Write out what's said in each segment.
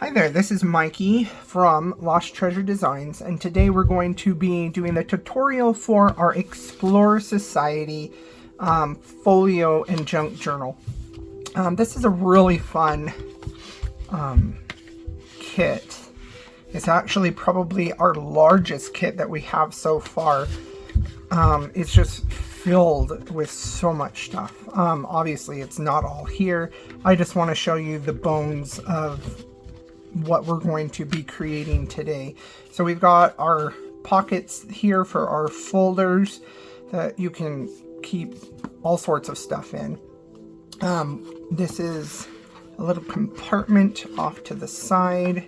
Hi there, this is Mikey from Lost Treasure Designs, and today we're going to be doing the tutorial for our Explorer Society folio and junk journal. This is a really fun kit. It's actually probably our largest kit that we have so far. It's just filled with so much stuff. Obviously it's not all here. I just want to show you the bones of what we're going to be creating today. So we've got our pockets here for our folders that you can keep all sorts of stuff in. This is a little compartment off to the side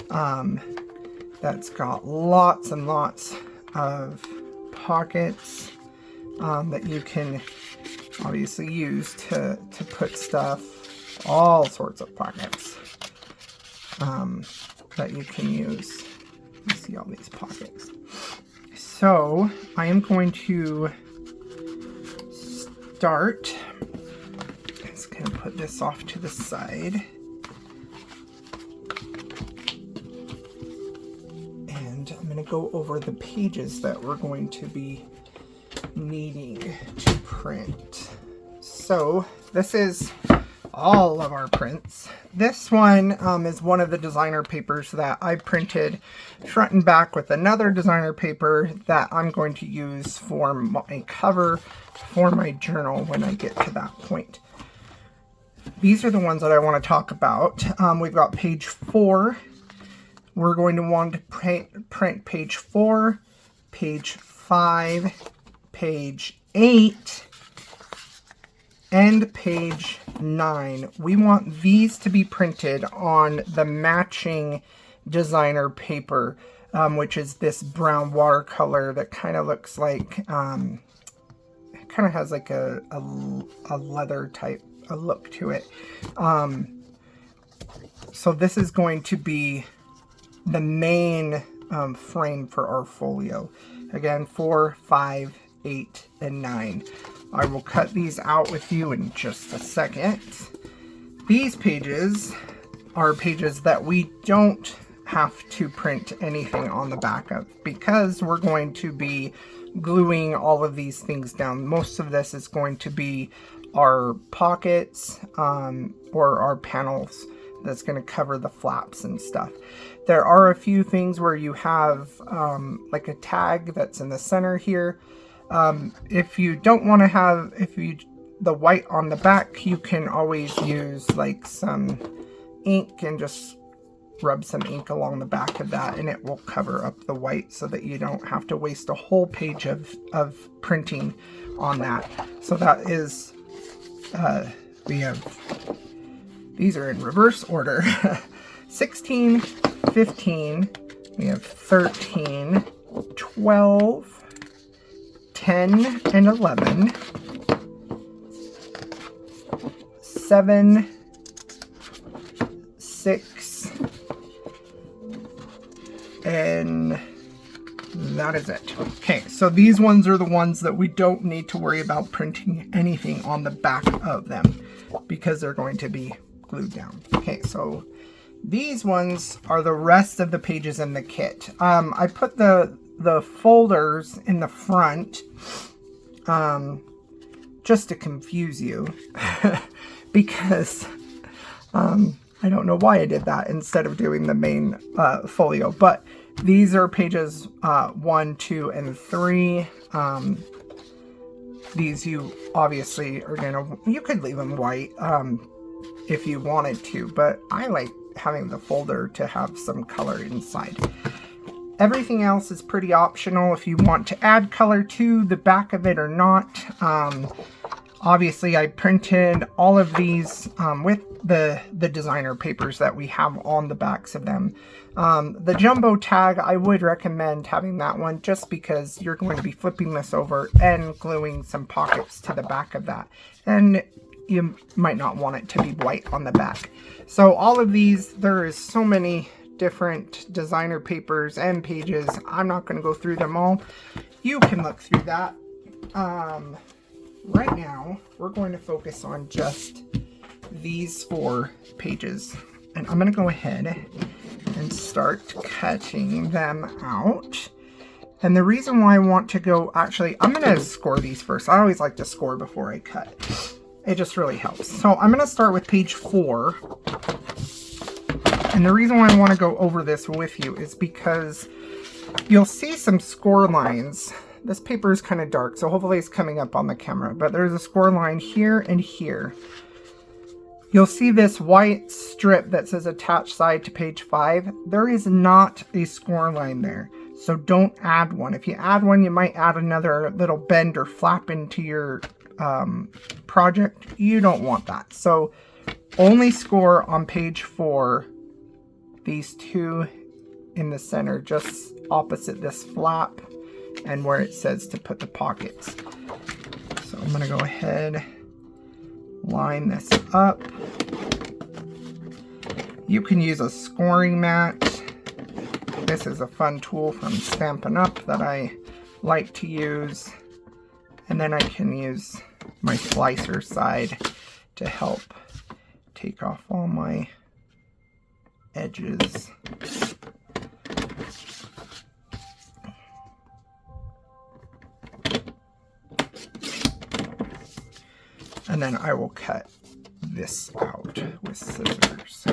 that's got lots and lots of pockets that you can obviously use to put stuff, all sorts of pockets that you can use. You see all these pockets. So I am going to start. Just going to put this off to the side. And I'm going to go over the pages that we're going to be needing to print. So this is all of our prints. This one is one of the designer papers that I printed front and back with another designer paper that I'm going to use for my cover for my journal when I get to that point. These are the ones that I want to talk about. We've got page 4. We're going to want to print page 4, page 5, page 8, and page 9. We want these to be printed on the matching designer paper, which is this brown watercolor that kind of looks like, it kind of has like a leather type a look to it. So this is going to be the main frame for our folio. Again, 4, 5, 8, and 9. I will cut these out with you in just a second. These pages are pages that we don't have to print anything on the back of because we're going to be gluing all of these things down. Most of this is going to be our pockets or our panels that's going to cover the flaps and stuff. There are a few things where you have like a tag that's in the center here. If you don't want to have the white on the back, you can always use like some ink and just rub some ink along the back of that, and it will cover up the white so that you don't have to waste a whole page of printing on that. So that is, we have, these are in reverse order. 16, 15, we have 13, 12, 10 and 11, 7, 6, and that is it. Okay, so these ones are the ones that we don't need to worry about printing anything on the back of them because they're going to be glued down. Okay, so these ones are the rest of the pages in the kit. I put the folders in the front just to confuse you because I don't know why I did that instead of doing the main folio, but these are pages 1, 2, and 3. These you obviously are gonna, you could leave them white if you wanted to, but I like having the folder to have some color inside. Everything else is pretty optional if you want to add color to the back of it or not. Obviously I printed all of these with the designer papers that we have on the backs of them. The jumbo tag, I would recommend having that one just because you're going to be flipping this over and gluing some pockets to the back of that. And you might not want it to be white on the back. So all of these, there is so many different designer papers and pages. I'm not going to go through them all. You can look through that. Right now, we're going to focus on just these 4 pages. And I'm going to go ahead and start cutting them out. And the reason why I want to go, actually, I'm going to score these first. I always like to score before I cut. It just really helps. So I'm going to start with page 4. And the reason why I want to go over this with you is because you'll see some score lines. This paper is kind of dark, so hopefully it's coming up on the camera. But there's a score line here and here. You'll see this white strip that says attach side to page 5. There is not a score line there. So don't add one. If you add one, you might add another little bend or flap into your project. You don't want that. So only score on page 4, these two in the center, just opposite this flap and where it says to put the pockets. So I'm going to go ahead, line this up. You can use a scoring mat. This is a fun tool from Stampin' Up! That I like to use. And then I can use my slicer side to help take off all my edges. And then I will cut this out with scissors.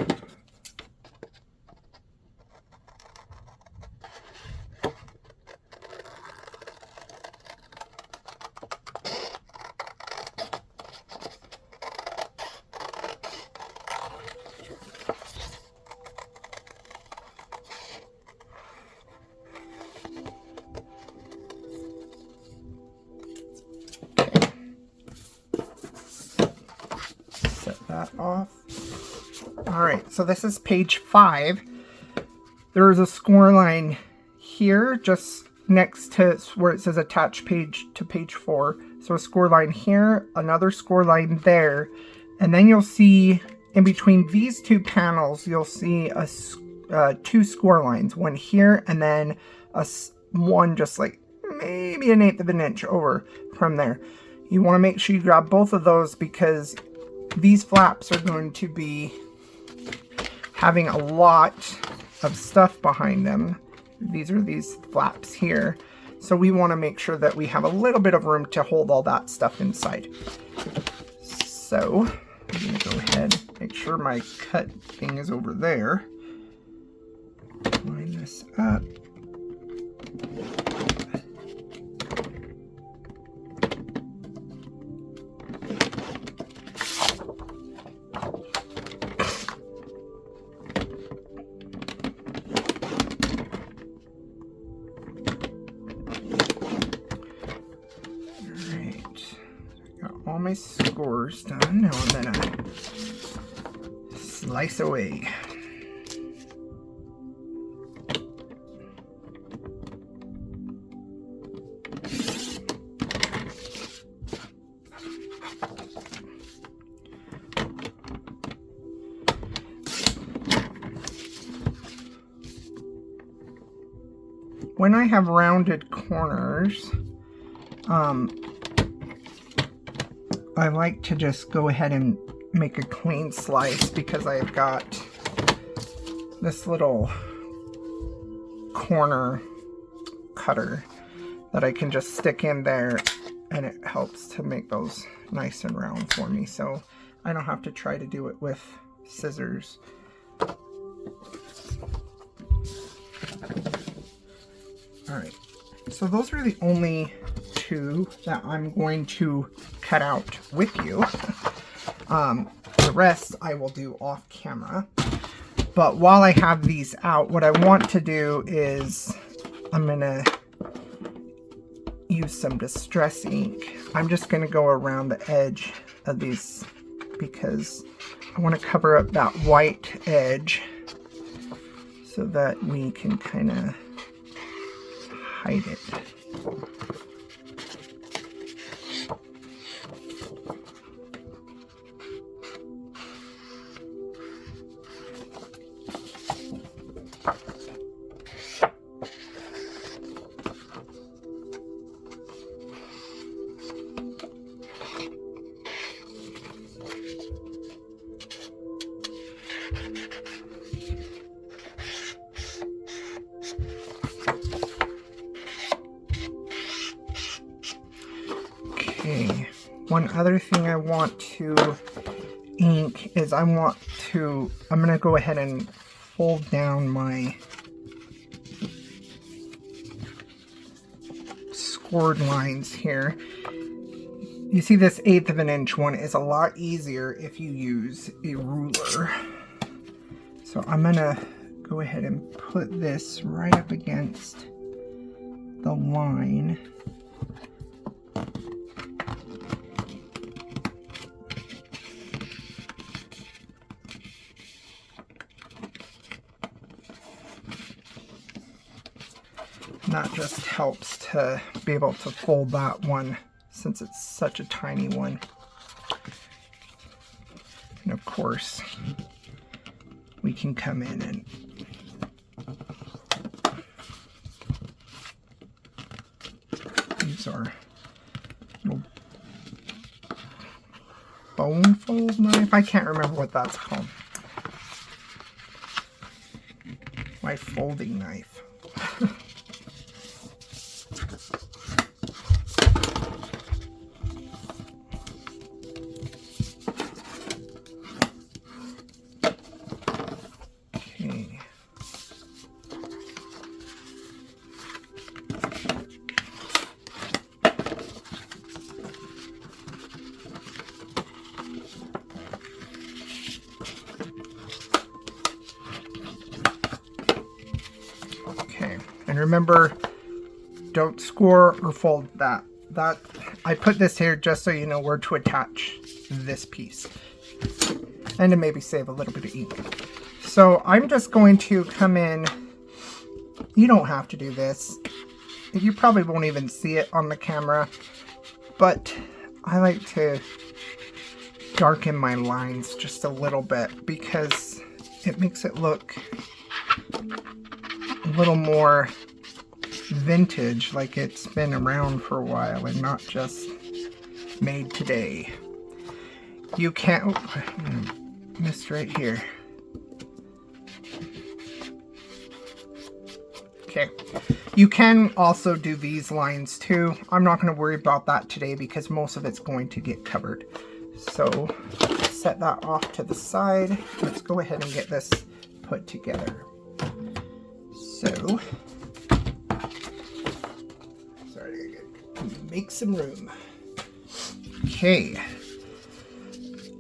That off. Alright, so this is page 5. There's a score line here just next to where it says attach page to page 4. So a score line here, another score line there, and then you'll see in between these two panels you'll see two score lines, one here and then one just like maybe 1/8 of an inch over from there. You want to make sure you grab both of those because these flaps are going to be having a lot of stuff behind them. These are these flaps here. So we want to make sure that we have a little bit of room to hold all that stuff inside. So I'm going to go ahead, make sure my cut thing is over there. Line this up. All my scores done. Now I'm gonna slice away. When I have rounded corners, I like to just go ahead and make a clean slice because I've got this little corner cutter that I can just stick in there, and it helps to make those nice and round for me, so I don't have to try to do it with scissors. Alright, so those are the only two that I'm going to cut out with you. The rest I will do off camera. But while I have these out, what I want to do is I'm going to use some distress ink. I'm just going to go around the edge of these because I want to cover up that white edge so that we can kind of hide it. Okay, one other thing I want to ink is I'm going to go ahead and fold down my scored lines here. You see this 1/8 of an inch one is a lot easier if you use a ruler. So I'm gonna go ahead and put this right up against the line. And that just helps to be able to fold that one since it's such a tiny one. And of course, we can come in and use our little bone fold knife. I can't remember what that's called. My folding knife. And remember, don't score or fold that. I put this here just so you know where to attach this piece. And to maybe save a little bit of ink. So I'm just going to come in. You don't have to do this. You probably won't even see it on the camera. But I like to darken my lines just a little bit because it makes it look a little more vintage, like it's been around for a while and not just made today. You can't, missed right here. Okay, you can also do these lines too. I'm not going to worry about that today because most of it's going to get covered. So set that off to the side. Let's go ahead and get this put together. So, sorry, I gotta make some room. Okay.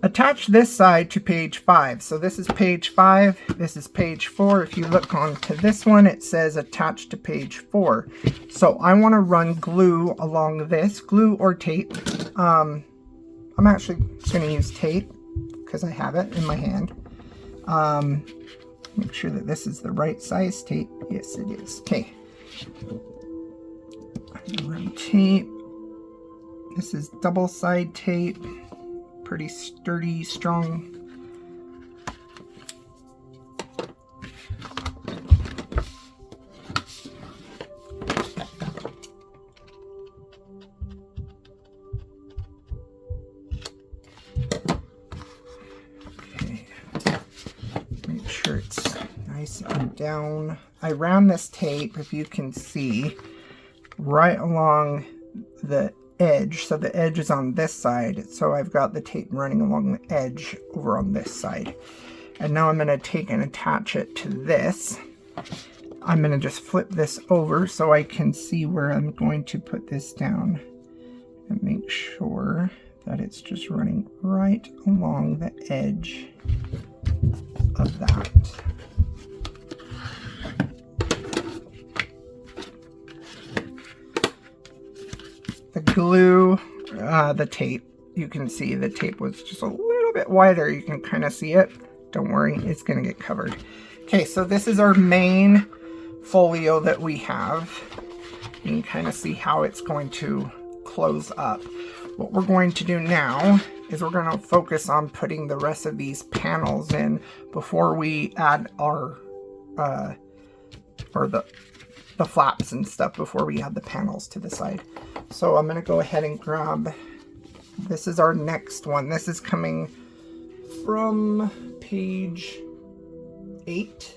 Attach this side to page 5. So this is page 5, this is page 4. If you look onto this one, it says attach to page 4. So I want to run glue along this, glue or tape. I'm actually going to use tape because I have it in my hand. Make sure that this is the right size tape. Yes, it is. Okay. Run tape. This is double side tape. Pretty sturdy, strong. Okay. Make sure it's nice and down. I ran this tape, if you can see, right along the edge. So the edge is on this side. So I've got the tape running along the edge over on this side. And now I'm going to take and attach it to this. I'm going to just flip this over so I can see where I'm going to put this down. And make sure that it's just running right along the edge of that. The glue, the tape, you can see the tape was just a little bit wider. You can kind of see it. Don't worry, it's going to get covered. Okay, so this is our main folio that we have. You can kind of see how it's going to close up. What we're going to do now is we're going to focus on putting the rest of these panels in before we add our, the flaps and stuff before we add the panels to the side. So I'm going to go ahead and grab, this is our next one. This is coming from page 8.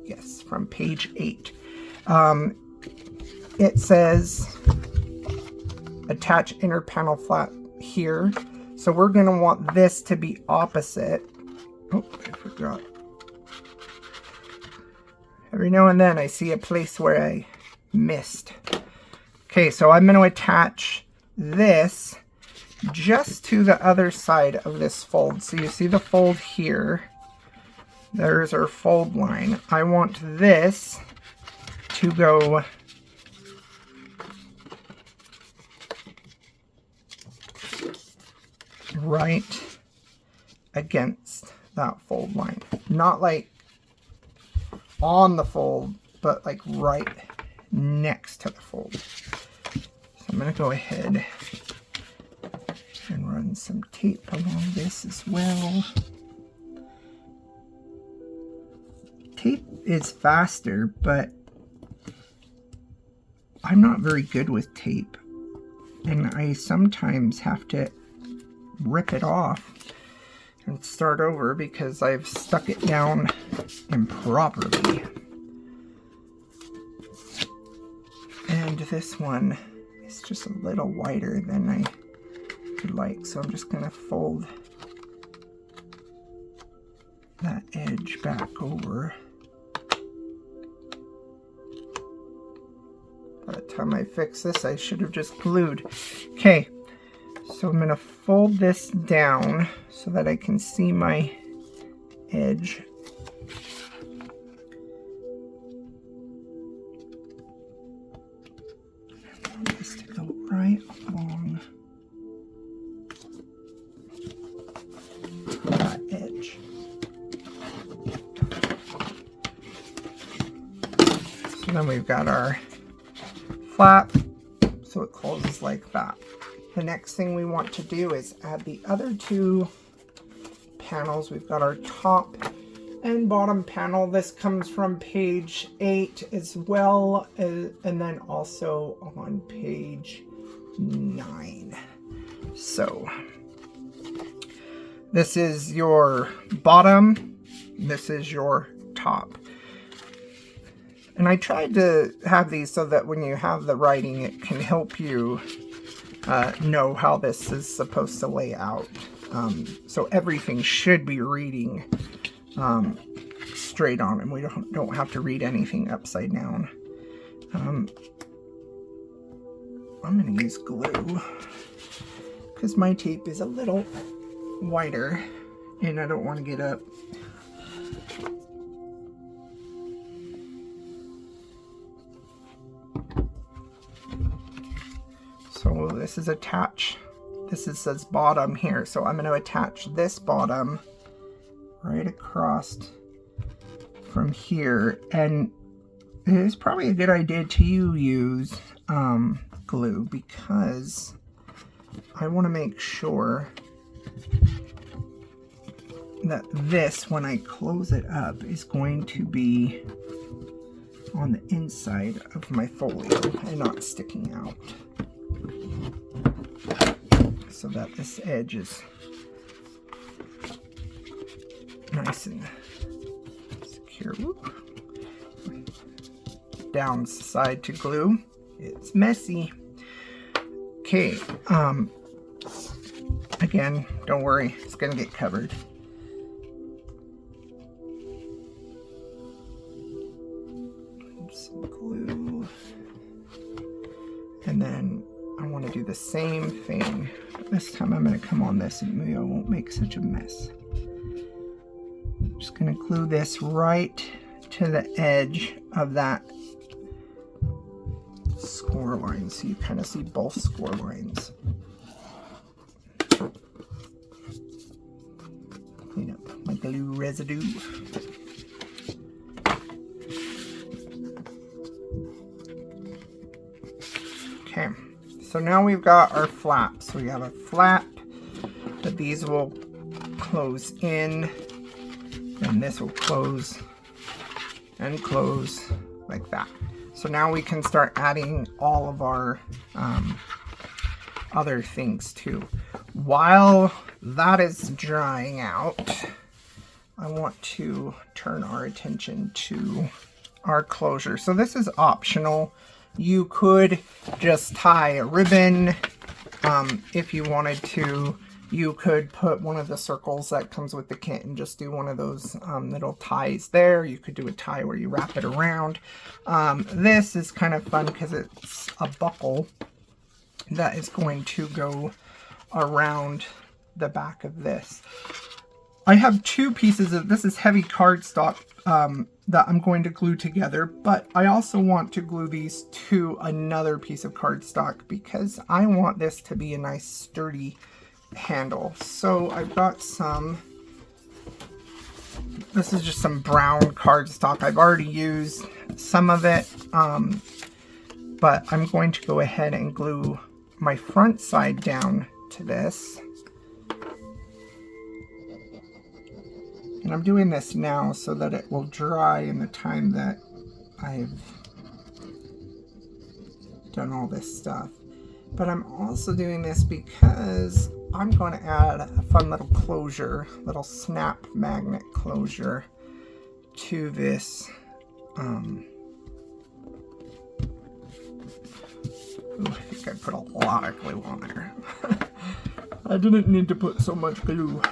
Yes, from page 8. It says attach inner panel flap here. So we're going to want this to be opposite. Oh, I forgot. Every now and then I see a place where I missed. Okay, so I'm going to attach this just to the other side of this fold. So you see the fold here. There's our fold line. I want this to go right against that fold line. Not like on the fold, but like right next to the fold. So I'm going to go ahead and run some tape along this as well. Tape is faster, but I'm not very good with tape, and I sometimes have to rip it off and start over because I've stuck it down improperly. And this one is just a little wider than I would like, so I'm just going to fold that edge back over. By the time I fix this, I should have just glued. Okay, so I'm going to fold this down so that I can see my edge. I want this to go right along that edge. So then we've got our flap, so it closes like that. The next thing we want to do is add the other two panels. We've got our top and bottom panel. This comes from page 8 as well, and then also on page 9. So this is your bottom, this is your top. And I tried to have these so that when you have the writing, it can help you know how this is supposed to lay out. So everything should be reading straight on, and we don't have to read anything upside down. I'm going to use glue because my tape is a little wider and I don't want to get up. So this is attached. This says bottom here, so I'm going to attach this bottom right across from here, and it is probably a good idea to use glue because I want to make sure that this, when I close it up, is going to be on the inside of my folio and not sticking out, so that this edge is nice and secure. Whoop. Downside to glue, it's messy. Okay, again, don't worry, it's gonna get covered. Some glue, and then I want to do the same thing. This time I'm going to come on this and maybe I won't make such a mess. I'm just going to glue this right to the edge of that score line, so you kind of see both score lines. Clean up my glue residue. Okay, so now we've got our flap. So we have a flap, but these will close in, and this will close and close like that. So now we can start adding all of our other things too. While that is drying out, I want to turn our attention to our closure. So this is optional. You could just tie a ribbon If you wanted to, you could put one of the circles that comes with the kit and just do one of those little ties there. You could do a tie where you wrap it around. This is kind of fun because it's a buckle that is going to go around the back of this. I have two pieces of, this is heavy cardstock that I'm going to glue together, but I also want to glue these to another piece of cardstock because I want this to be a nice sturdy handle. So I've got some, this is just some brown cardstock. I've already used some of it, but I'm going to go ahead and glue my front side down to this. And I'm doing this now so that it will dry in the time that I've done all this stuff. But I'm also doing this because I'm going to add a fun little closure, little snap magnet closure to this. Ooh, I think I put a lot of glue on there. I didn't need to put so much glue.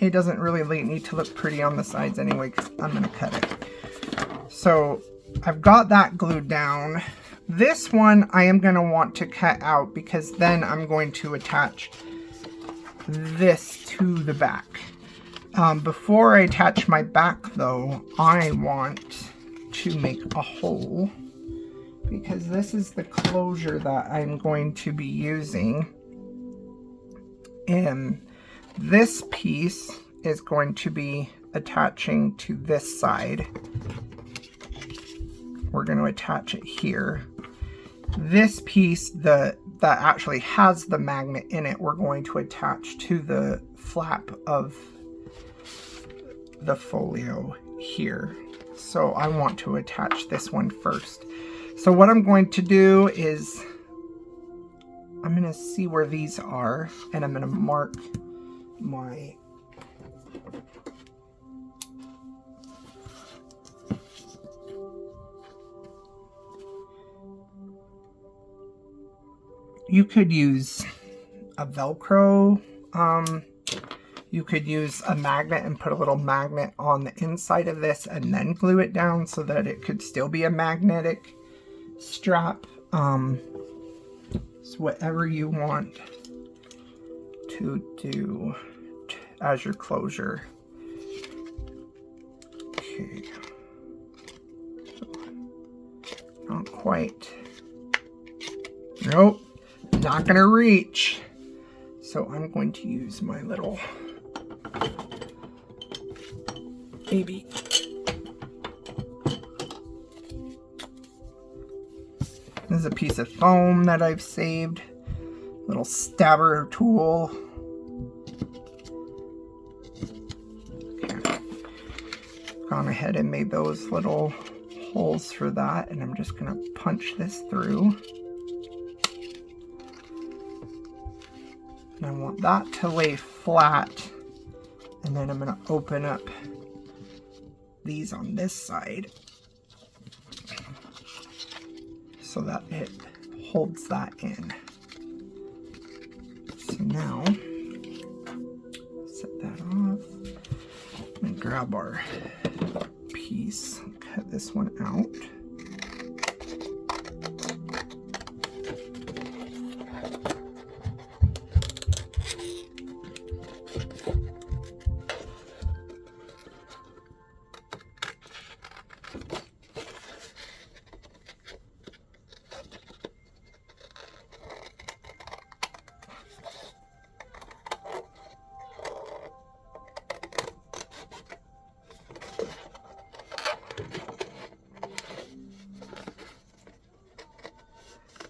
It doesn't really need to look pretty on the sides anyway because I'm going to cut it. So I've got that glued down. This one I am going to want to cut out because then I'm going to attach this to the back. Before I attach my back though, I want to make a hole because this is the closure that I'm going to be using. And this piece is going to be attaching to this side. We're going to attach it here. This piece that actually has the magnet in it, we're going to attach to the flap of the folio here. So I want to attach this one first. So what I'm going to do is I'm going to see where these are and I'm going to mark my you could use a Velcro, you could use a magnet and put a little magnet on the inside of this and then glue it down so that it could still be a magnetic strap. So whatever you want to do as your closure. Okay. Not quite. Nope. Not gonna reach. So I'm going to use my little baby. This is a piece of foam that I've saved. Little stabber tool. Okay. Gone ahead and made those little holes for that, and I'm just gonna punch this through. And I want that to lay flat, and then I'm gonna open up these on this side so that it holds that in. So now, set that off, and grab our piece, cut this one out.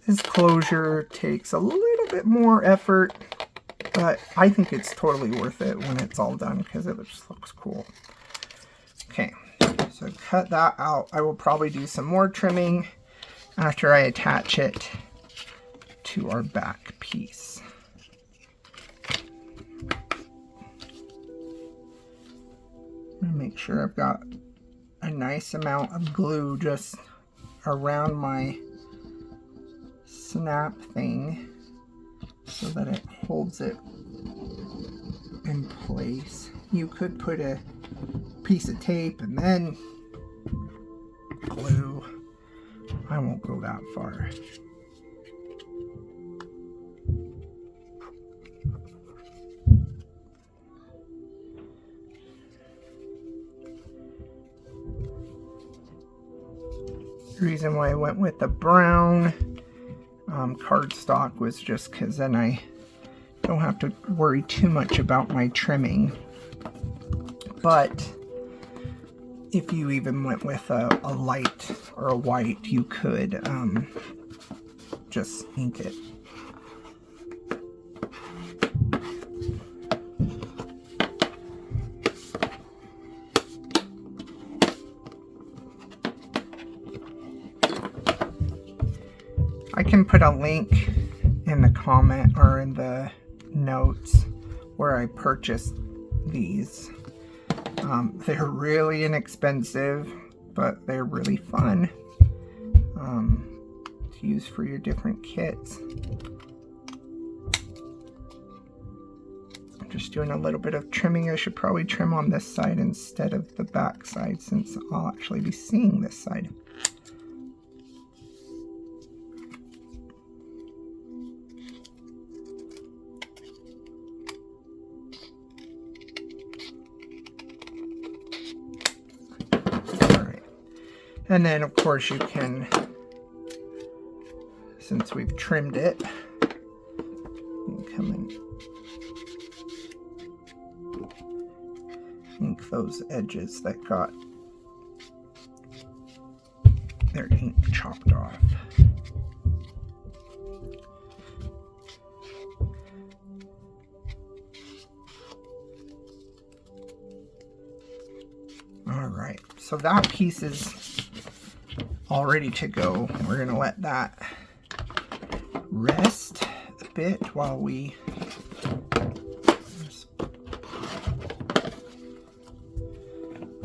This closure takes a little bit more effort, but I think it's totally worth it when it's all done because it just looks cool. Okay, so cut that out. I will probably do some more trimming after I attach it to our back piece. make sure I've got a nice amount of glue just around my snap thing so that it holds it in place. You could put a piece of tape and then glue. I won't go that far. The reason why I went with the brown cardstock was just because then I don't have to worry too much about my trimming. But if you even went with a light or a white, you could just ink it. I can put a link in the comment or in the notes where I purchased these. They're really inexpensive, but they're really fun to use for your different kits. I'm just doing a little bit of trimming. I should probably trim on this side instead of the back side, since I'll actually be seeing this side. And then, of course, you can, since we've trimmed it, you can come and ink those edges that got their ink chopped off. All right, so that piece is all ready to go. We're gonna let that rest a bit while we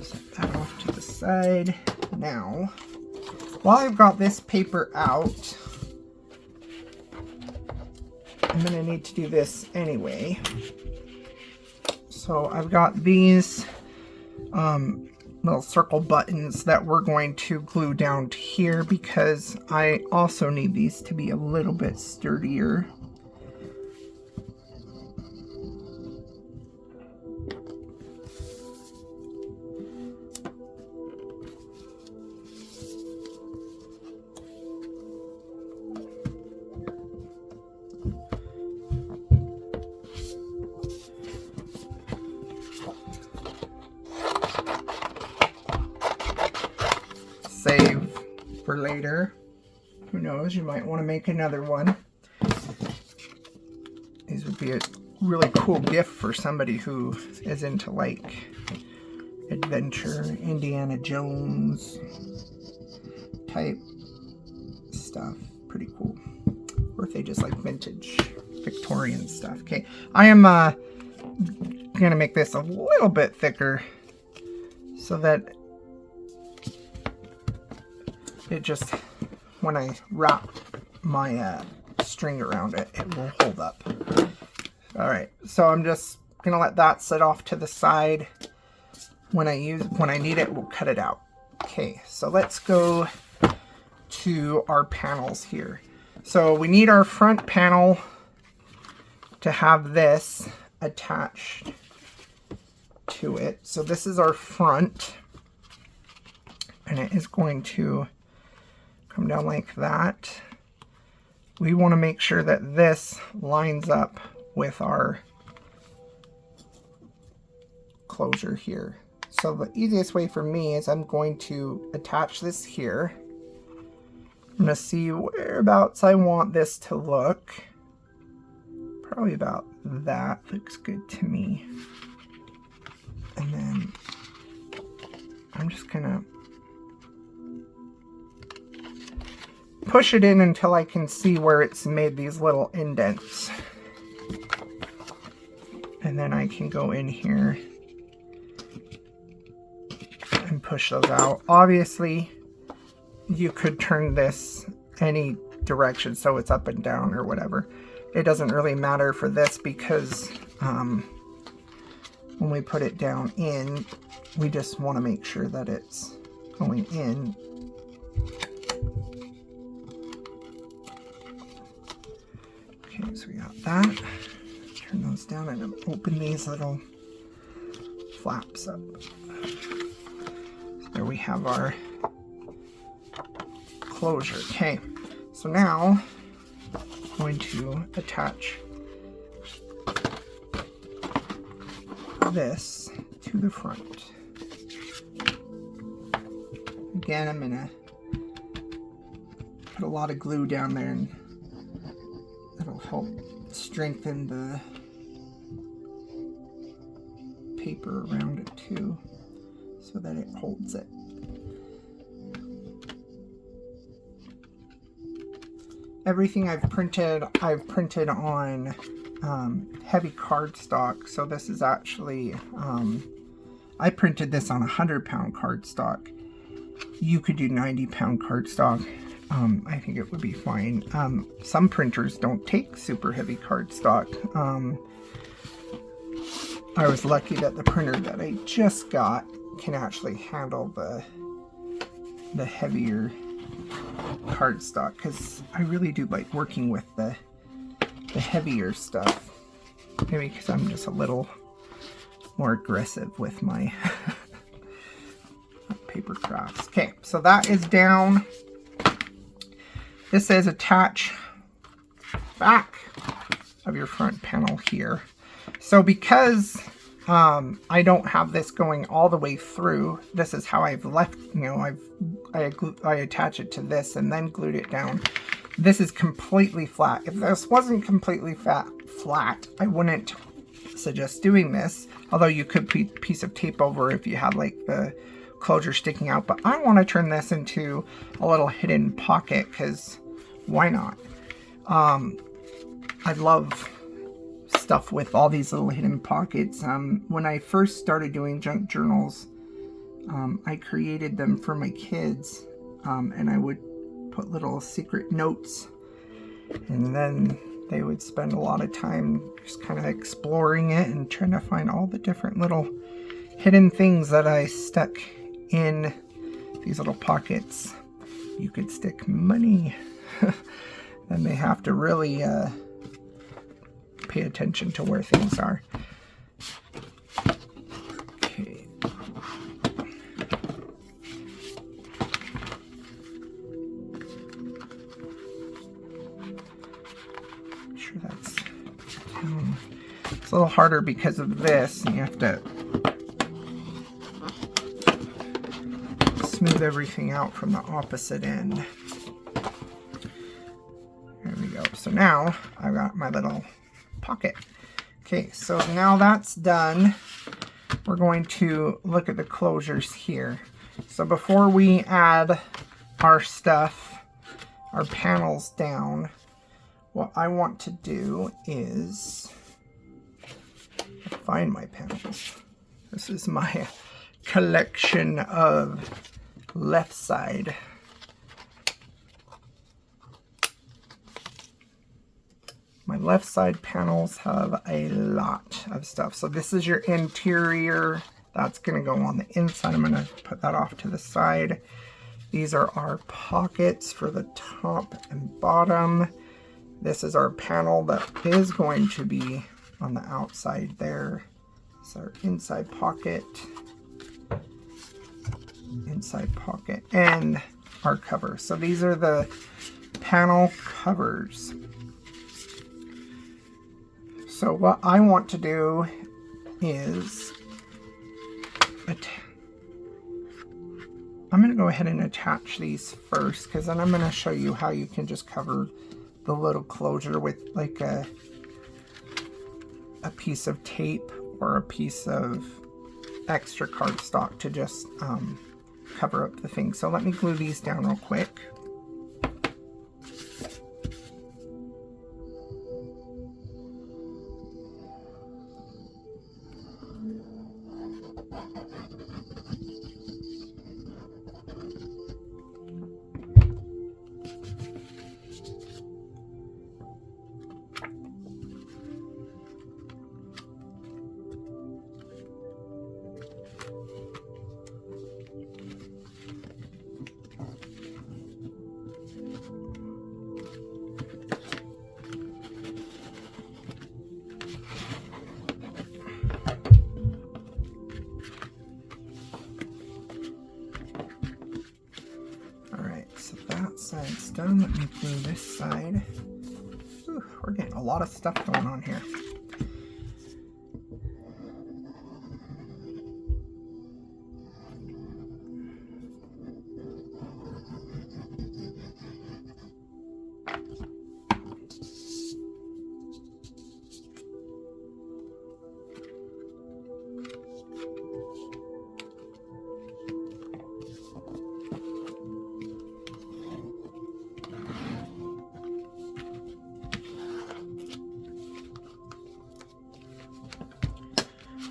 set that off to the side. Now, while I've got this paper out, I'm gonna need to do this anyway. So I've got these little circle buttons that we're going to glue down to here, because I also need these to be a little bit sturdier. Save for later. Who knows, you might want to make another one. These would be a really cool gift for somebody who is into like adventure, Indiana Jones type stuff. Pretty cool. Or if they just like vintage Victorian stuff. Okay, I am gonna make this a little bit thicker so that it just, when I wrap my string around it, it will hold up. All right, so I'm just gonna let that sit off to the side. When I need it, we'll cut it out. Okay, so let's go to our panels here. So we need our front panel to have this attached to it. So this is our front, and it is going to come down like that. We want to make sure that this lines up with our closure here. So the easiest way for me is I'm going to attach this here. I'm going to see whereabouts I want this to look. Probably about that looks good to me. And then I'm just going to push it in until I can see where it's made these little indents. And then I can go in here push those out. Obviously, you could turn this any direction so it's up and down or whatever. It doesn't really matter for this because when we put it down in, we just want to make sure that it's going in. Okay, so we got that. Turn those down and open these little flaps up. So there we have our closure. Okay, so now I'm going to attach this to the front. Again, I'm gonna put a lot of glue down there, and that'll help strengthen the paper around it too, so that it holds it. Everything I've printed on heavy cardstock. So this is actually, I printed this on 100-pound cardstock. You could do 90-pound cardstock. I think it would be fine. Some printers don't take super heavy cardstock. I was lucky that the printer that I just got can actually handle the heavier cardstock, because I really do like working with the heavier stuff. Maybe because I'm just a little more aggressive with my paper crafts. Okay, so that is down. This says attach back of your front panel here. So because I don't have this going all the way through, this is how I've left, you know, I attach it to this and then glued it down. This is completely flat. If this wasn't completely flat, I wouldn't suggest doing this, although you could put a piece of tape over if you had like the closure sticking out. But I want to turn this into a little hidden pocket, because why not? I love stuff with all these little hidden pockets. When I first started doing junk journals, I created them for my kids, and I would put little secret notes, and then they would spend a lot of time just kind of exploring it and trying to find all the different little hidden things that I stuck in these little pockets. You could stick money. Then they have to really pay attention to where things are. Okay. Make sure that's down. It's a little harder because of this, and you have to smooth everything out from the opposite end. There we go. So now I've got my little pocket. Okay, so now that's done, we're going to look at the closures here. So before we add our stuff, our panels down, what I want to do is find my panels. This is my collection of left side. My left side panels have a lot of stuff. So this is your interior. That's going to go on the inside. I'm going to put that off to the side. These are our pockets for the top and bottom. This is our panel that is going to be on the outside there. It's our inside pocket, and our cover. So these are the panel covers. So what I want to do is I'm going to go ahead and attach these first, because then I'm going to show you how you can just cover the little closure with like a piece of tape or a piece of extra cardstock to just cover up the thing. So let me glue these down real quick. side's done. Let me glue this side. Ooh, we're getting a lot of stuff going on here.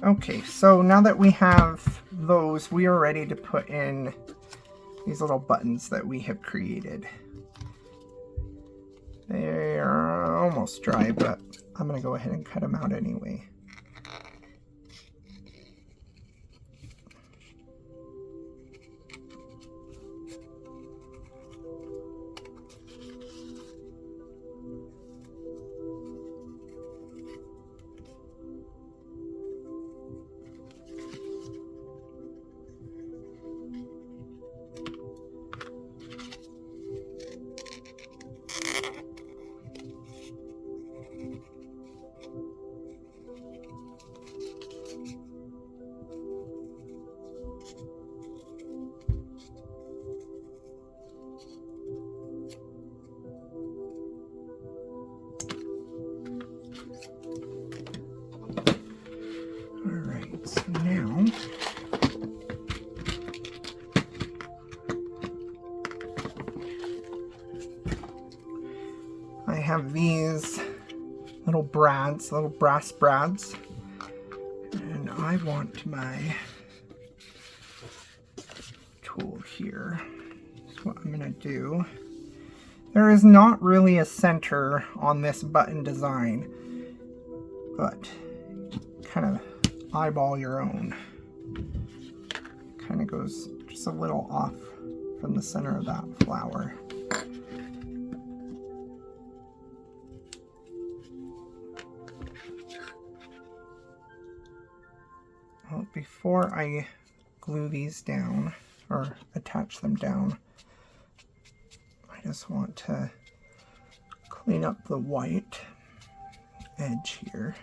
Okay, so now that we have those, we are ready to put in these little buttons that we have created. They are almost dry, but I'm going to go ahead and cut them out anyway. Now, I have these little brads, little brass brads, and I want my tool here. That's what I'm going to do. There is not really a center on this button design, but kind of eyeball your own. Kind of goes just a little off from the center of that flower. Well, before I glue these down or attach them down, I just want to clean up the white edge here.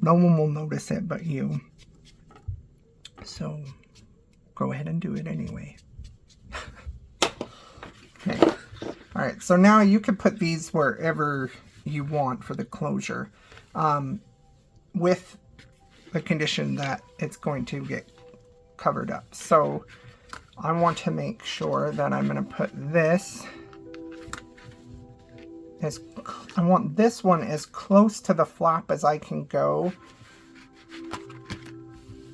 No one will notice it but you. So go ahead and do it anyway. Okay. Alright, so now you can put these wherever you want for the closure, with the condition that it's going to get covered up. So I want to make sure that I'm going to put this I want this one as close to the flap as I can go.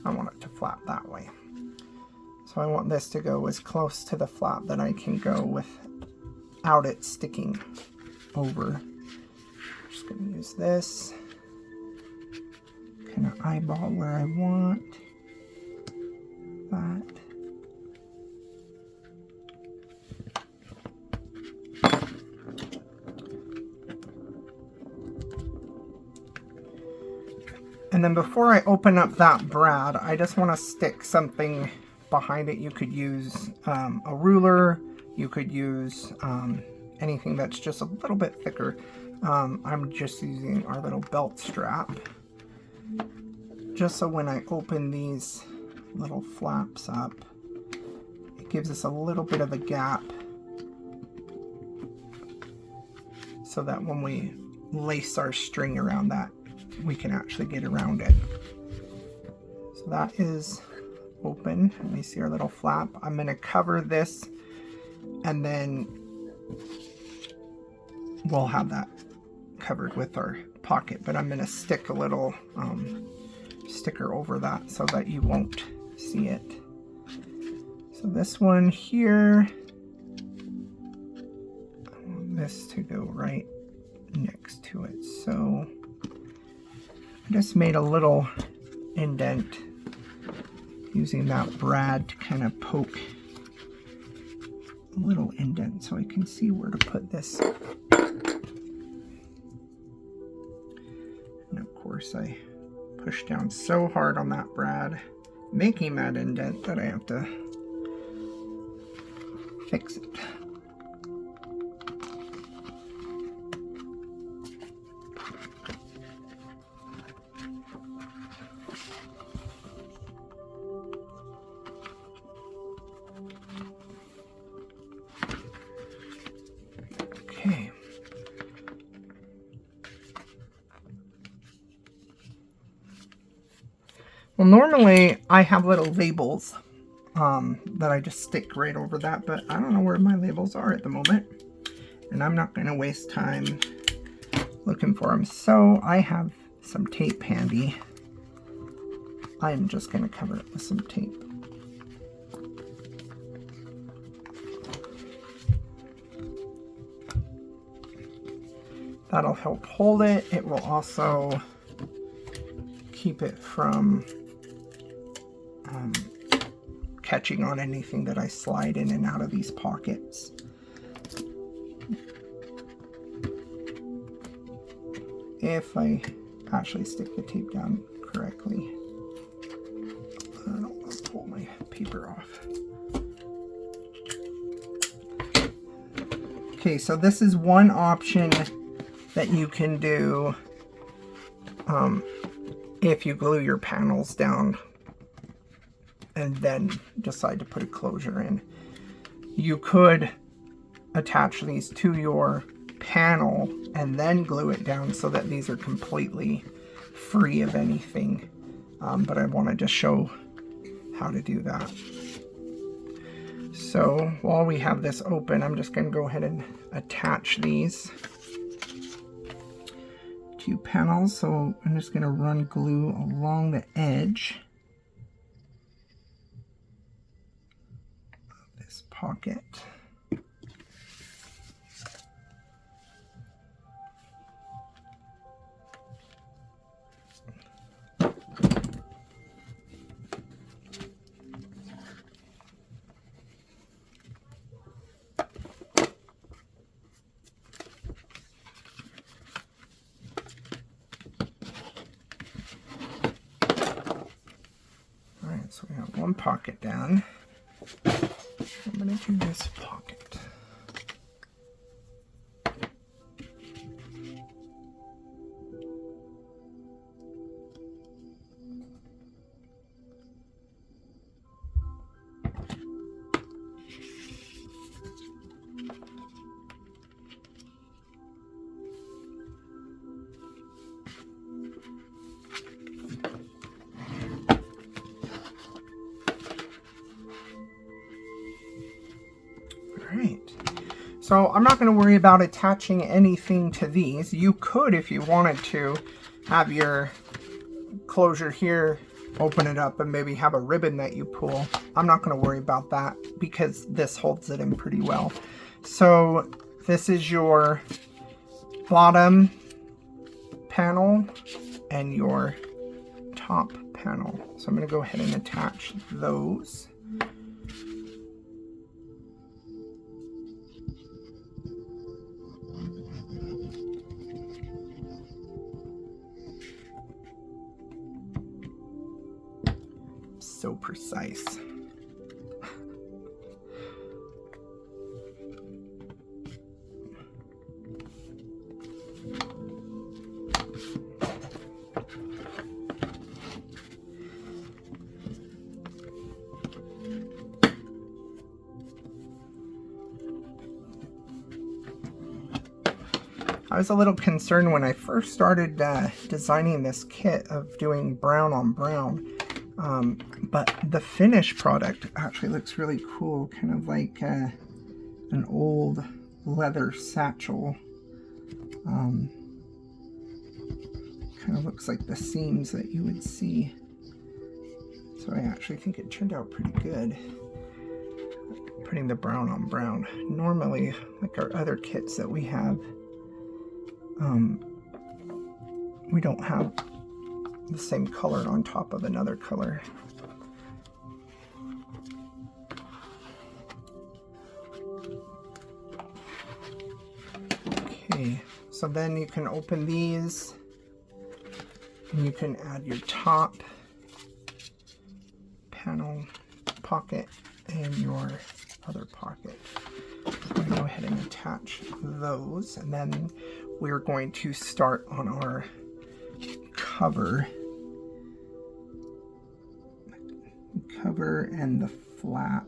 I want it to flap that way. So I want this to go as close to the flap that I can go without it sticking over. I'm just going to use this. Kind of eyeball where I want that. And then before I open up that brad, I just want to stick something behind it. You could use a ruler, you could use anything that's just a little bit thicker. I'm just using our little belt strap, just so when I open these little flaps up, it gives us a little bit of a gap, so that when we lace our string around that, we can actually get around it. So that is open. Let me see our little flap. I'm going to cover this, and then we'll have that covered with our pocket, but I'm going to stick a little sticker over that so that you won't see it. So this one here, I want this to go right next to it. So I just made a little indent using that brad to kind of poke a little indent so I can see where to put this. And of course I pushed down so hard on that brad making that indent that I have to fix it. Okay. Well, normally I have little labels that I just stick right over that, but I don't know where my labels are at the moment, and I'm not going to waste time looking for them. So I have some tape handy. I'm just going to cover it with some tape. That'll help hold it. It will also keep it from catching on anything that I slide in and out of these pockets. If I actually stick the tape down correctly. I don't want to pull my paper off. Okay, so this is one option that you can do if you glue your panels down and then decide to put a closure in. You could attach these to your panel and then glue it down so that these are completely free of anything. But I wanted to show how to do that. So while we have this open, I'm just going to go ahead and attach these two panels. So I'm just going to run glue along the edge of this pocket. So we have one pocket down. I'm going to do this pocket. So I'm not going to worry about attaching anything to these. You could, if you wanted to, have your closure here, open it up, and maybe have a ribbon that you pull. I'm not going to worry about that because this holds it in pretty well. So this is your bottom panel and your top panel. So I'm going to go ahead and attach those. So precise. I was a little concerned when I first started designing this kit of doing brown on brown. But the finished product actually looks really cool, kind of like an old leather satchel. Kind of looks like the seams that you would see. So I actually think it turned out pretty good, putting the brown on brown. Normally, like our other kits that we have, we don't have the same color on top of another color. Okay, so then you can open these and you can add your top panel pocket and your other pocket. I'm going to go ahead and attach those, and then we're going to start on our cover and the flap.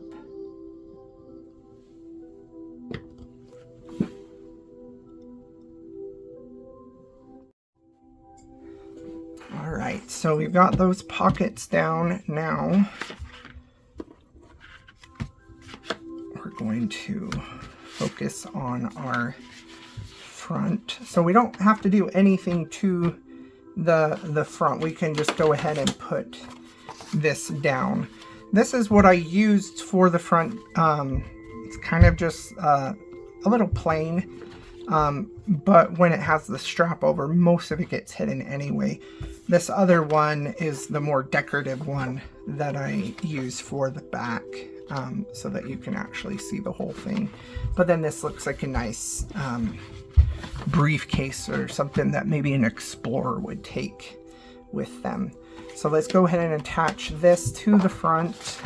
All right, so we've got those pockets down. Now we're going to focus on our front. So we don't have to do anything to the front. We can just go ahead and put this down. This is what I used for the front. It's kind of just a little plain, but when it has the strap over, most of it gets hidden anyway. This other one is the more decorative one that I use for the back, so that you can actually see the whole thing. But then this looks like a nice briefcase or something that maybe an explorer would take with them. So let's go ahead and attach this to the front.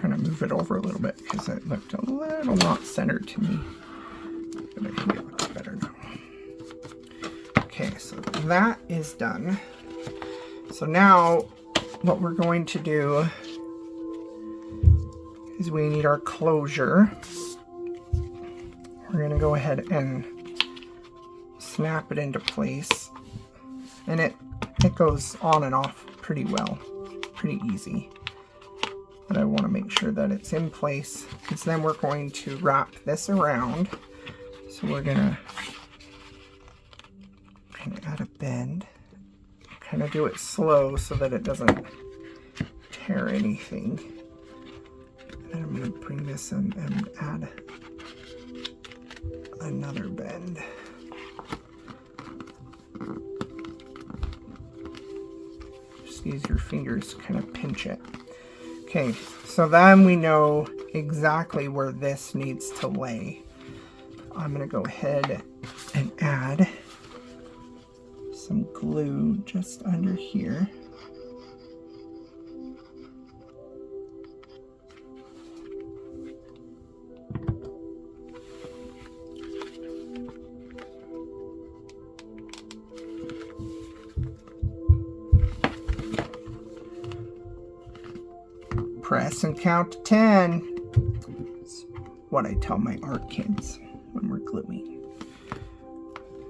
Trying to move it over a little bit because it looked a little not centered to me, but I think it looks better now. Okay, so that is done. So now what we're going to do is we need our closure. We're going to go ahead and snap it into place, and it goes on and off pretty well, pretty easy. But I want to make sure that it's in place, because then we're going to wrap this around. So we're going to kind of add a bend, kind of do it slow so that it doesn't tear anything. And then I'm going to bring this in and add another bend. Just use your fingers to kind of pinch it. Okay, so then we know exactly where this needs to lay. I'm going to go ahead and add some glue just under here. Press and count to 10. It's what I tell my art kids when we're gluing.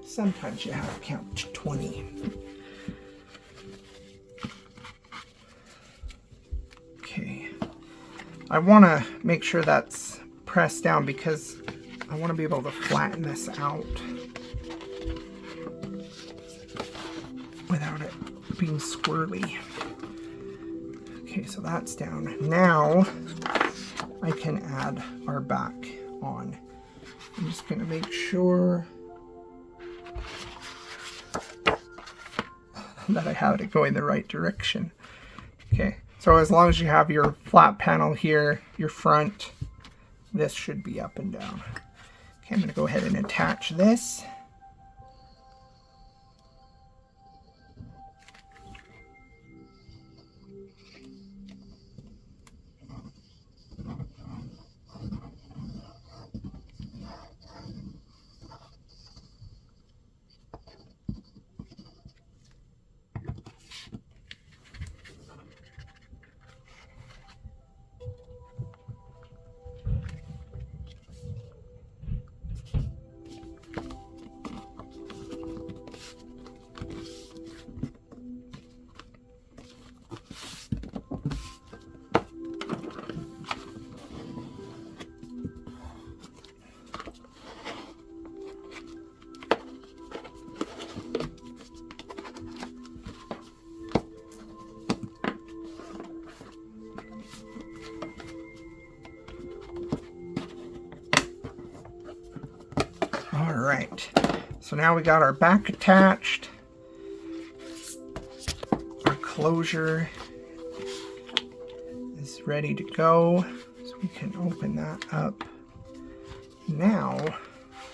Sometimes you have to count to 20. Okay. I want to make sure that's pressed down because I want to be able to flatten this out without it being squirrely. Okay, so that's down. Now I can add our back on. I'm just going to make sure that I have it going the right direction. Okay, so as long as you have your flat panel here, your front, this should be up and down. Okay, I'm going to go ahead and attach this. right, so now we got our back attached. Our closure is ready to go, so we can open that up. Now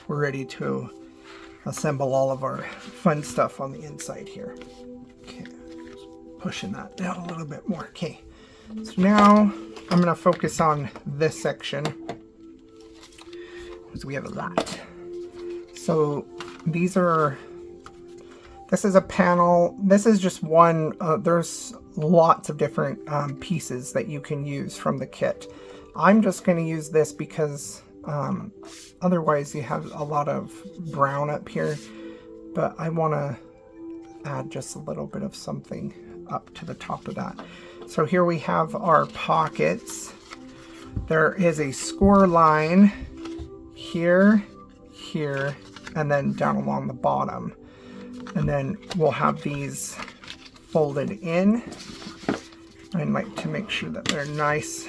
we're ready to assemble all of our fun stuff on the inside here. Okay, pushing that down a little bit more. Okay, so now I'm going to focus on this section because we have a lot. So this is a panel. This is just one. There's lots of different pieces that you can use from the kit. I'm just going to use this because otherwise you have a lot of brown up here, but I want to add just a little bit of something up to the top of that. So here we have our pockets. There is a score line here, here, and then down along the bottom. And then we'll have these folded in. I like to make sure that they're nice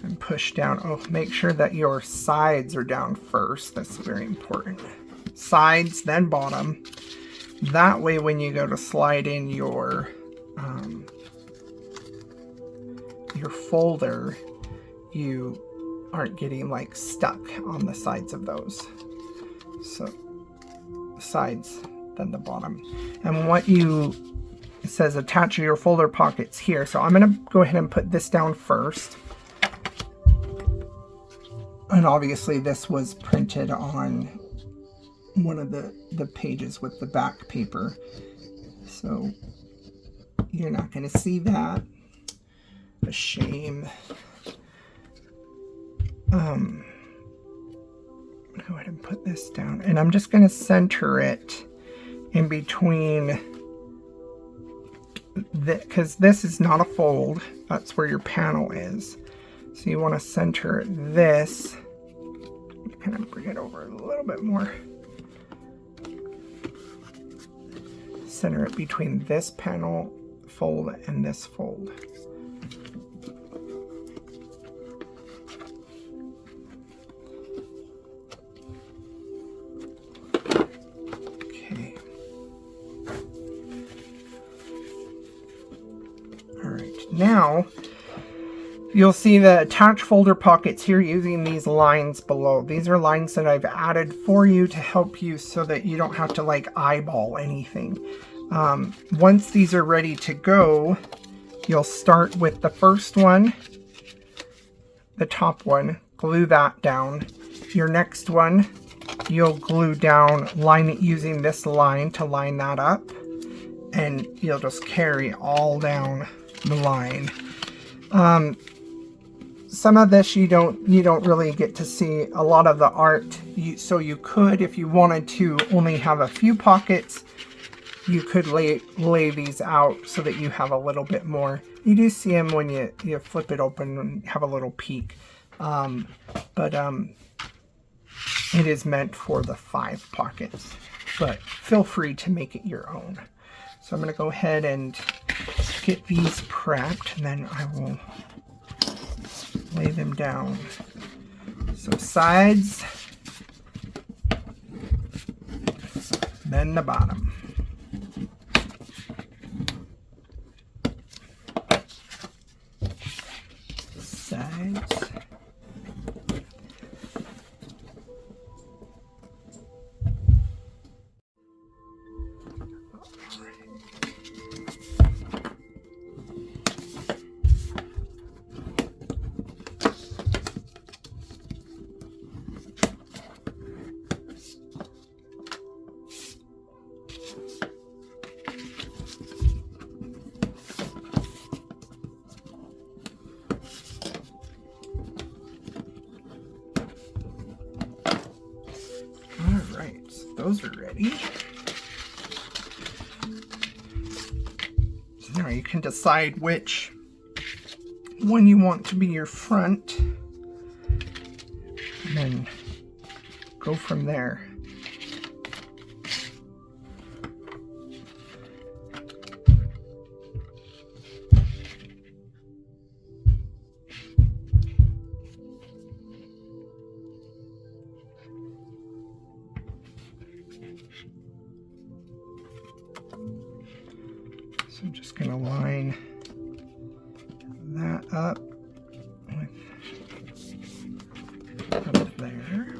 and push down. Oh, make sure that your sides are down first. That's very important. Sides, then bottom. That way when you go to slide in your folder, you aren't getting like stuck on the sides of those. So sides, then the bottom. And what it says attach your folder pockets here. So I'm going to go ahead and put this down first. And obviously this was printed on one of the pages with the back paper. So you're not going to see that. A shame. Go ahead and put this down. And I'm just going to center it in between, because this is not a fold. That's where your panel is. So you want to center this, kind of bring it over a little bit more. Center it between this panel fold and this fold. Okay. All right, now you'll see the attach folder pockets here using these lines below. These are lines that I've added for you to help you so that you don't have to like eyeball anything. Once these are ready to go, you'll start with the first one, the top one, glue that down. Your next one, you'll glue down, line it using this line to line that up, and you'll just carry all down the line. Some of this you don't really get to see a lot of the art. So you could, if you wanted to only have a few pockets, you could lay these out so that you have a little bit more. You do see them when you flip it open and have a little peek. But it is meant for the 5 pockets. But feel free to make it your own. So I'm going to go ahead and get these prepped, and then I will lay them down. So sides, then the bottom. Sides. Alright, so those are ready. So now you can decide which one you want to be your front, and then go from there. So I'm just going to line that up with up there.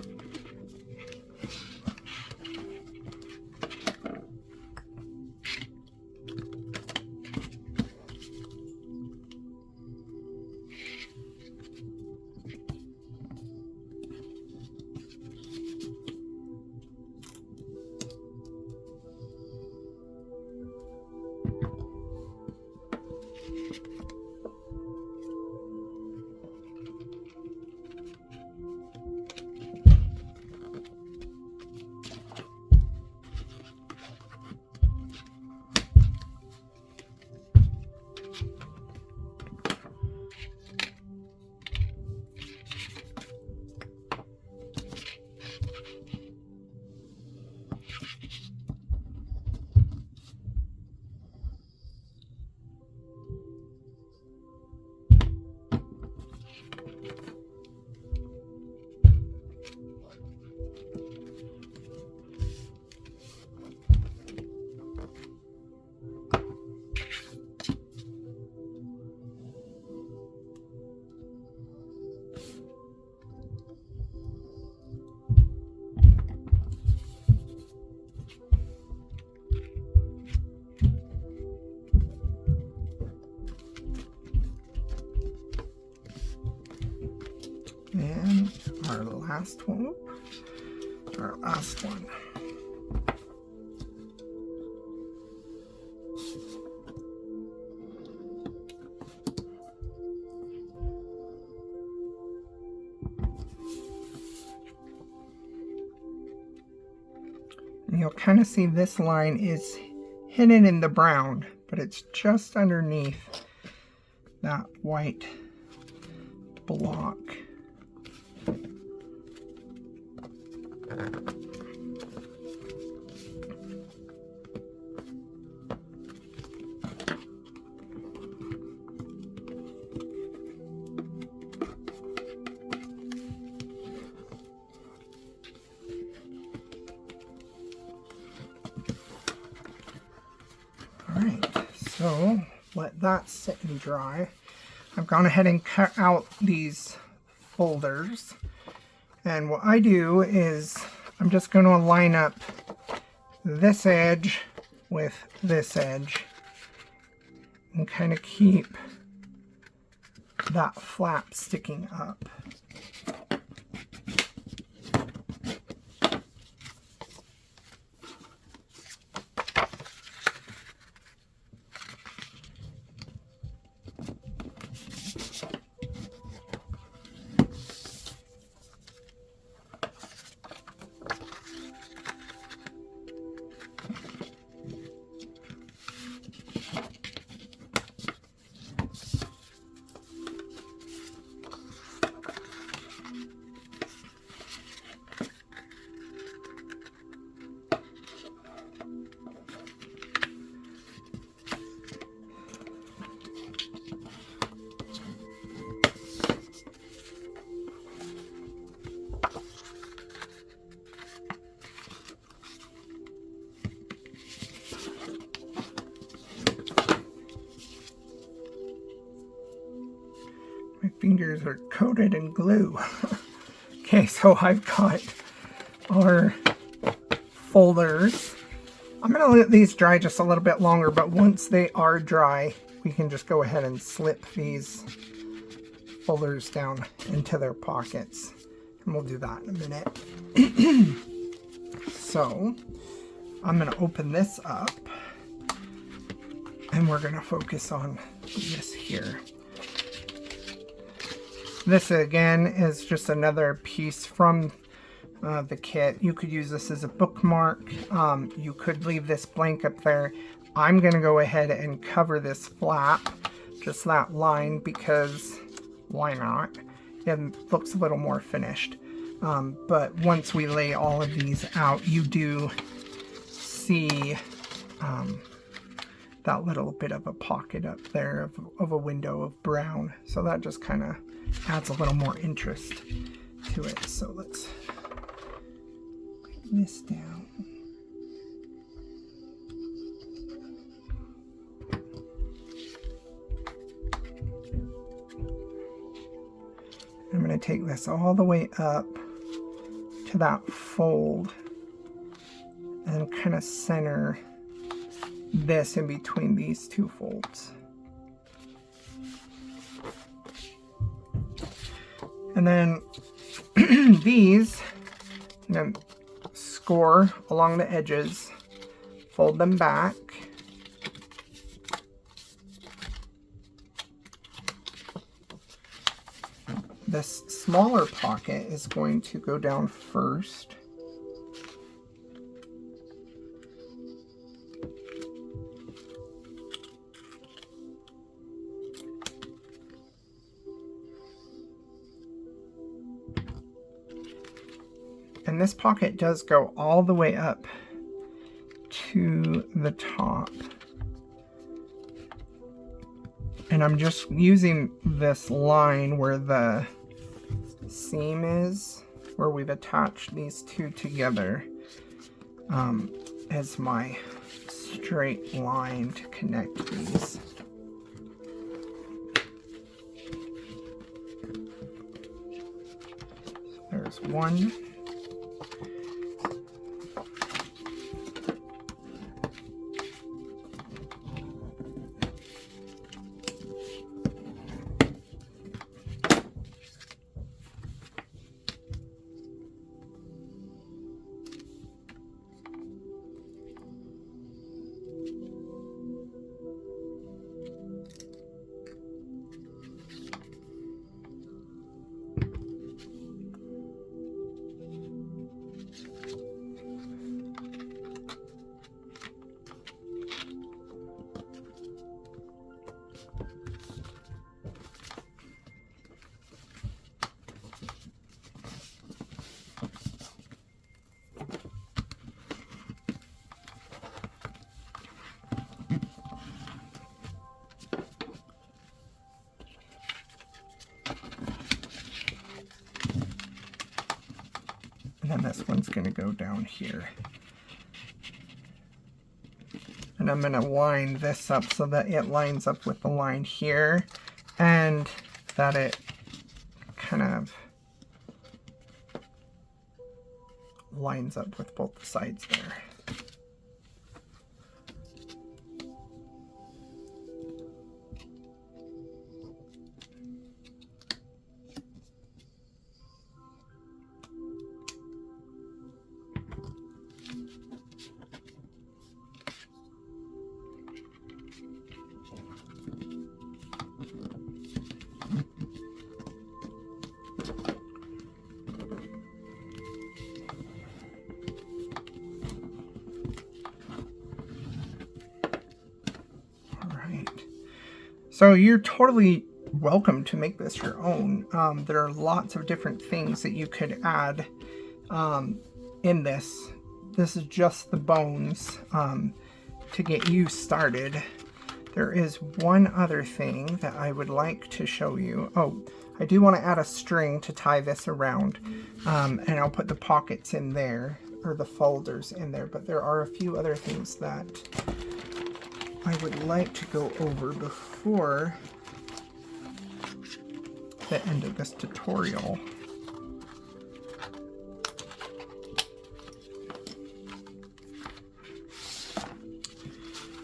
And our last one. And you'll kind of see this line is hidden in the brown, but it's just underneath that white block. So let that sit and dry. I've gone ahead and cut out these folders. And what I do is I'm just going to line up this edge with this edge and kind of keep that flap sticking up. My fingers are coated in glue. Okay, so I've got our folders. I'm going to let these dry just a little bit longer, but once they are dry, we can just go ahead and slip these folders down into their pockets. And we'll do that in a minute. So I'm going to open this up and we're going to focus on this here. This again is just another piece from the kit. You could use this as a bookmark. You could leave this blank up there. I'm going to go ahead and cover this flap, just that line, because why not? It looks a little more finished. But once we lay all of these out, you do see that little bit of a pocket up there of a window of brown. So that just kind of adds a little more interest to it. So let's bring this down. I'm going to take this all the way up to that fold and kind of center this in between these two folds. And then these, I'm going to score along the edges, fold them back. This smaller pocket is going to go down first. And this pocket does go all the way up to the top. And I'm just using this line where the seam is, where we've attached these two together, as my straight line to connect these. So there's one. And then this one's going to go down here. And I'm going to line this up so that it lines up with the line here, and that it kind of lines up with both sides there. So you're totally welcome to make this your own. There are lots of different things that you could add in this. This is just the bones to get you started. There is one other thing that I would like to show you. Oh, I do want to add a string to tie this around, and I'll put the pockets in there, or the folders in there, but there are a few other things that I would like to go over before the end of this tutorial.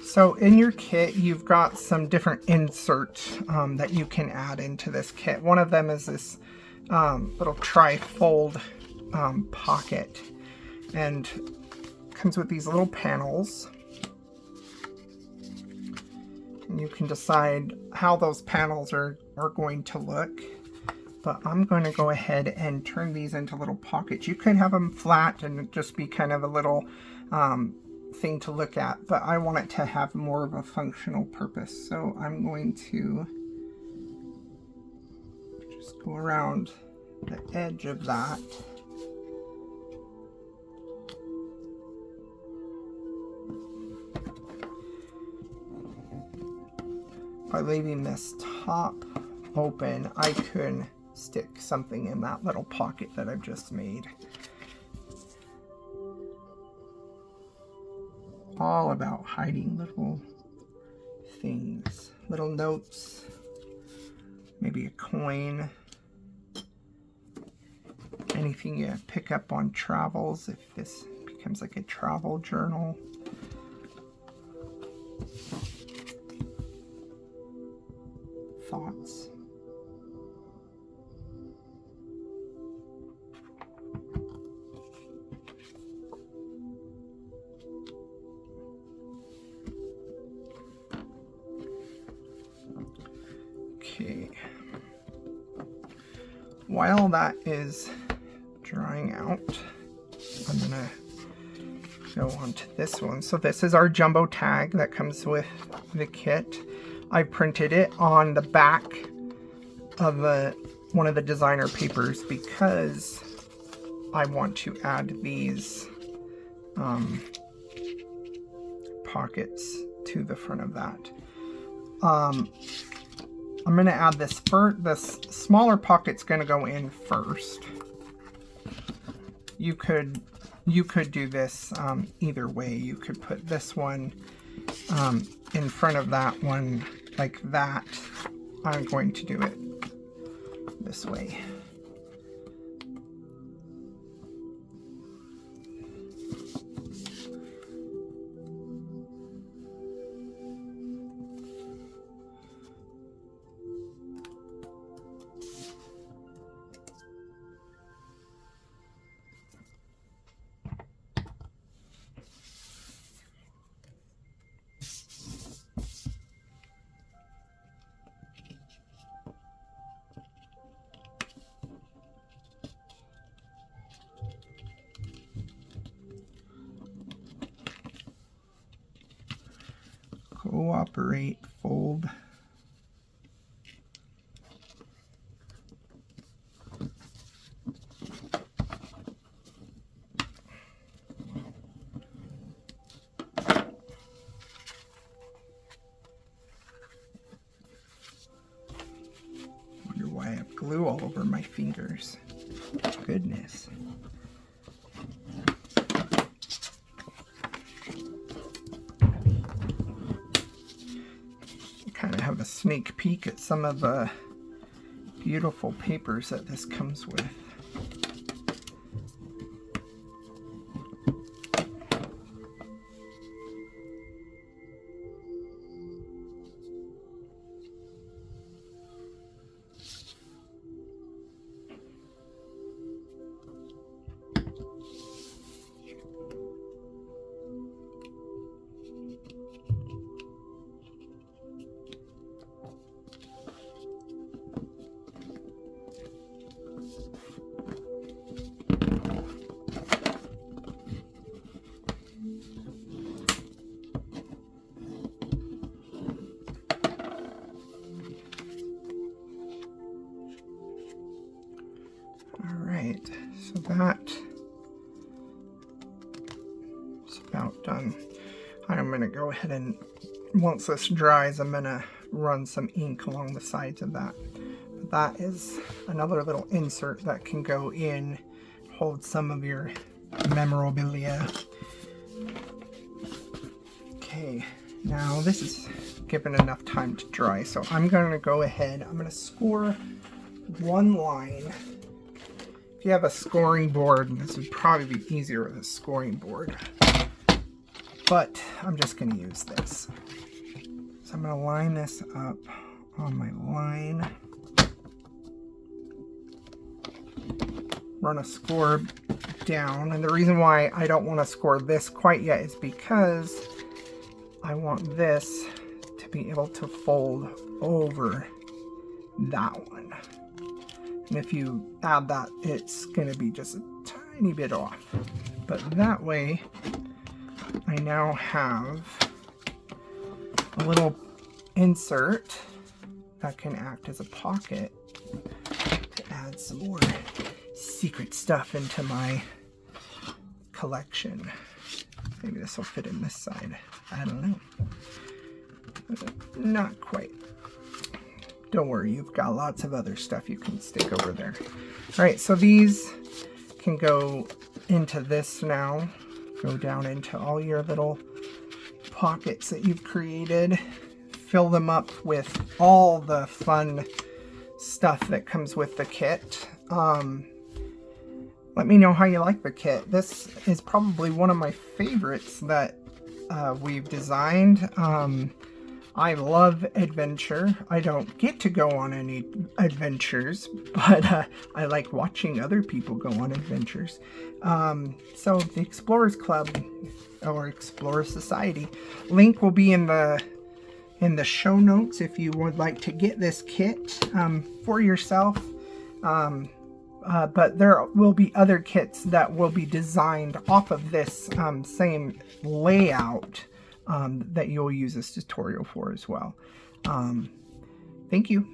So in your kit, you've got some different inserts that you can add into this kit. One of them is this little tri-fold pocket, and comes with these little panels. And you can decide how those panels are going to look. But I'm going to go ahead and turn these into little pockets. You could have them flat and just be kind of a little thing to look at, but I want it to have more of a functional purpose. So I'm going to just go around the edge of that. By leaving this top open, I could stick something in that little pocket that I've just made. All about hiding little things, little notes, maybe a coin, anything you pick up on travels, if this becomes like a travel journal. Thoughts. Okay. While that is drying out, I'm gonna go on to this one. So this is our jumbo tag that comes with the kit. I printed it on the back of one of the designer papers because I want to add these pockets to the front of that. I'm going to add this first. This smaller pocket's going to go in first. You could do this either way. You could put this one in front of that one like that. I'm going to do it this way. Cooperate, fold. Wonder why I have glue all over my fingers. Goodness. Kind of have a sneak peek at some of the beautiful papers that this comes with. So that is about done. I'm going to go ahead and, once this dries, I'm going to run some ink along the sides of that. But that is another little insert that can go in, hold some of your memorabilia. Okay, now this is given enough time to dry, so I'm going to go ahead, I'm going to score one line. If you have a scoring board, this would probably be easier with a scoring board, but I'm just going to use this. So I'm going to line this up on my line, run a score down, and the reason why I don't want to score this quite yet is because I want this to be able to fold over that one. And if you add that, it's going to be just a tiny bit off. But that way, I now have a little insert that can act as a pocket to add some more secret stuff into my collection. Maybe this will fit in this side. I don't know. Not quite. Don't worry, you've got lots of other stuff you can stick over there. All right, so these can go into this now. Go down into all your little pockets that you've created. Fill them up with all the fun stuff that comes with the kit. Let me know how you like the kit. This is probably one of my favorites that we've designed. I love adventure. I don't get to go on any adventures, but I like watching other people go on adventures. So the Explorers Club or Explorer Society link will be in the show notes if you would like to get this kit for yourself. But there will be other kits that will be designed off of this same layout that you'll use this tutorial for as well. Thank you.